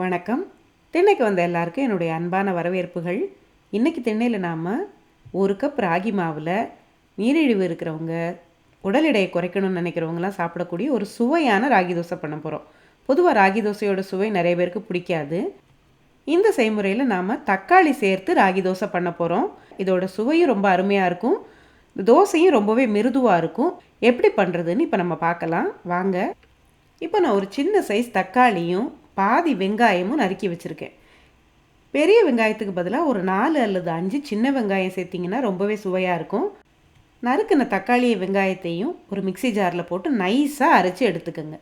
வணக்கம். திண்ணைக்கு வந்த எல்லாருக்கும் என்னுடைய அன்பான வரவேற்புகள். இன்றைக்கி திண்ணையில் நாம் 1 கப் ராகி மாவில் நீரிழிவு இருக்கிறவங்க, உடல் எடையை குறைக்கணும்னு நினைக்கிறவங்களாம் சாப்பிடக்கூடிய ஒரு சுவையான ராகி தோசை பண்ண போகிறோம். பொதுவாக ராகி தோசையோட சுவை நிறைய பேருக்கு பிடிக்காது. இந்த செய்முறையில் நாம் தக்காளி சேர்த்து ராகி தோசை பண்ண போகிறோம். இதோட சுவையும் ரொம்ப அருமையாக இருக்கும், தோசையும் ரொம்பவே மிருதுவாக இருக்கும். எப்படி பண்ணுறதுன்னு இப்போ நம்ம பார்க்கலாம் வாங்க. இப்போ நான் ஒரு சின்ன சைஸ் தக்காளியும் பாதி வெங்காயமும் நறுக்கி வச்சுருக்கேன். பெரிய வெங்காயத்துக்கு பதிலாக ஒரு 4 அல்லது 5 சின்ன வெங்காயம் சேர்த்திங்கன்னா ரொம்பவே சுவையாக இருக்கும். நறுக்கின தக்காளியை வெங்காயத்தையும் ஒரு மிக்சி ஜாரில் போட்டு நைஸாக அரைச்சி எடுத்துக்கோங்க.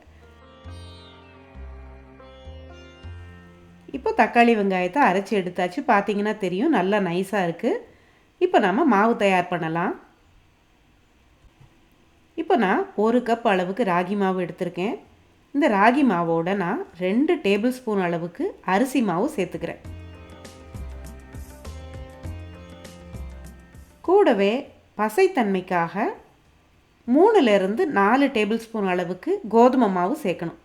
இப்போ தக்காளி வெங்காயத்தை அரைச்சி எடுத்தாச்சு. பார்த்தீங்கன்னா தெரியும், நல்லா நைஸாக இருக்குது. இப்போ நாம் மாவு தயார் பண்ணலாம். இப்போ நான் 1 கப் அளவுக்கு ராகி மாவு எடுத்திருக்கேன். இந்த ராகி மாவோட நான் 2 டேபிள் ஸ்பூன் அளவுக்கு அரிசி மாவு சேர்த்துக்கிறேன். கூடவே பசைத்தன்மைக்காக 3லேருந்து 4 டேபிள் ஸ்பூன் அளவுக்கு கோதுமை மாவு சேர்க்கணும்.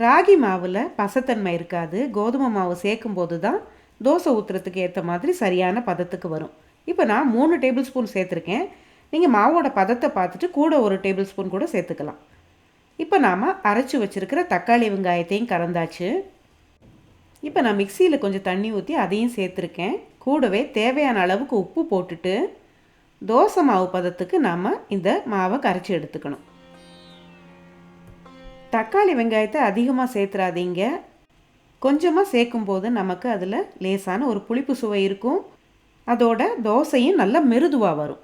ராகி மாவில் பசைத்தன்மை இருக்காது. கோதுமை மாவு சேர்க்கும்போது தான் தோசை ஊற்றுறதுக்கு ஏற்ற மாதிரி சரியான பதத்துக்கு வரும். இப்போ நான் 3 டேபிள் ஸ்பூன் சேர்த்துருக்கேன். நீங்கள் மாவோட பதத்தை பார்த்துட்டு கூட 1 டேபிள் ஸ்பூன் கூட சேர்த்துக்கலாம். இப்போ நாம் அரைச்சி வச்சுருக்கிற தக்காளி வெங்காயத்தையும் கலந்தாச்சு. இப்போ நான் மிக்சியில் கொஞ்சம் தண்ணி ஊற்றி அதையும் சேர்த்துருக்கேன். கூடவே தேவையான அளவுக்கு உப்பு போட்டுட்டு தோசை மாவு பதத்துக்கு நாம் இந்த மாவை கரைச்சி எடுத்துக்கணும். தக்காளி வெங்காயத்தை அதிகமாக சேர்த்துறாதீங்க. கொஞ்சமாக சேர்க்கும்போது நமக்கு அதில் லேசான ஒரு புளிப்பு சுவை இருக்கும். அதோட தோசையும் நல்லா மிருதுவாக வரும்.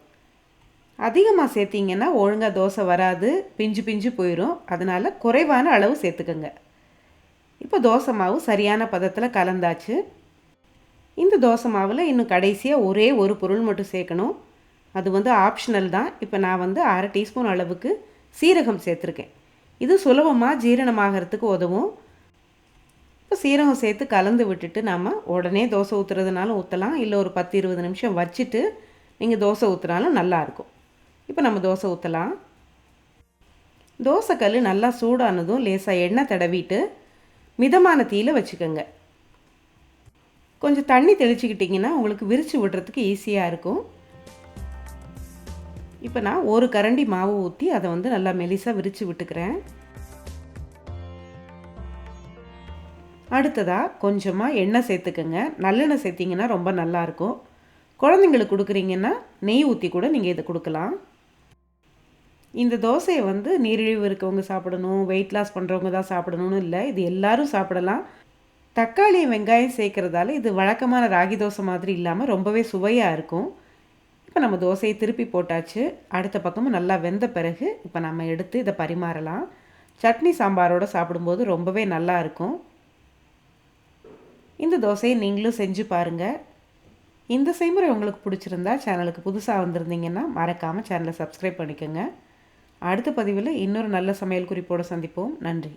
அதிகமாக சேர்த்திங்கன்னா ஒழுங்காக தோசை வராது, பிஞ்சு பிஞ்சு போயிடும். அதனால் குறைவான அளவு சேர்த்துக்கோங்க. இப்போ தோசை மாவு சரியான பதத்தில் கலந்தாச்சு. இந்த தோசை மாவில் இன்னும் கடைசியாக ஒரே ஒரு பொருள் மட்டும் சேர்க்கணும். அது ஆப்ஷனல் தான். இப்போ நான் 1/2 டீஸ்பூன் அளவுக்கு சீரகம் சேர்த்துருக்கேன். இது சுலபமாக ஜீரணமாகறதுக்கு உதவும். இப்போ சீரகம் சேர்த்து கலந்து விட்டுட்டு நாம் உடனே தோசை ஊற்றுறதுனாலும் ஊற்றலாம், இல்லை ஒரு 10-20 நிமிஷம் வச்சுட்டு நீங்கள் தோசை ஊற்றுனாலும் நல்லாயிருக்கும். இப்போ நம்ம தோசை ஊற்றலாம். தோசைக்கல் நல்லா சூடானதும் லேசாக எண்ணெய் தடவிட்டு மிதமான தீயில் வச்சுக்கோங்க. கொஞ்சம் தண்ணி தெளிச்சுக்கிட்டிங்கன்னா உங்களுக்கு விரித்து விடுறதுக்கு ஈஸியாக இருக்கும். இப்போ நான் 1 கரண்டி மாவு ஊற்றி அதை நல்லா மெலிசாக விரித்து விட்டுக்கிறேன். அடுத்ததாக கொஞ்சமாக எண்ணெய் சேர்த்துக்கோங்க. நல்லெண்ணெய் சேர்த்திங்கன்னா ரொம்ப நல்லாயிருக்கும். குழந்தைங்களுக்கு கொடுக்குறீங்கன்னா நெய் ஊற்றி கூட நீங்கள் இதை கொடுக்கலாம். இந்த தோசையை நீரிழிவு இருக்கவங்க சாப்பிடணும், வெயிட் லாஸ் பண்ணுறவங்க தான் சாப்பிடணும்னு இல்லை, இது எல்லாரும் சாப்பிடலாம். தக்காளி வெங்காயம் சேர்க்குறதால இது வழக்கமான ராகி தோசை மாதிரி இல்லாமல் ரொம்பவே சுவையாக இருக்கும். இப்போ நம்ம தோசையை திருப்பி போட்டாச்சு. அடுத்த பக்கமும் நல்லா வெந்த பிறகு இப்போ நம்ம எடுத்து இதை பரிமாறலாம். சட்னி சாம்பாரோடு சாப்பிடும்போது ரொம்பவே நல்லா இருக்கும். இந்த தோசையை நீங்களும் செஞ்சு பாருங்கள். இந்த செய்முறை உங்களுக்கு பிடிச்சிருந்தா சேனலுக்கு புதுசாக வந்திருந்தீங்கன்னா மறக்காமல் சேனலை சப்ஸ்கிரைப் பண்ணிக்கோங்க. அடுத்த பதிவில் இன்னொரு நல்ல சமையல் குறிப்போடு சந்திப்போம். நன்றி.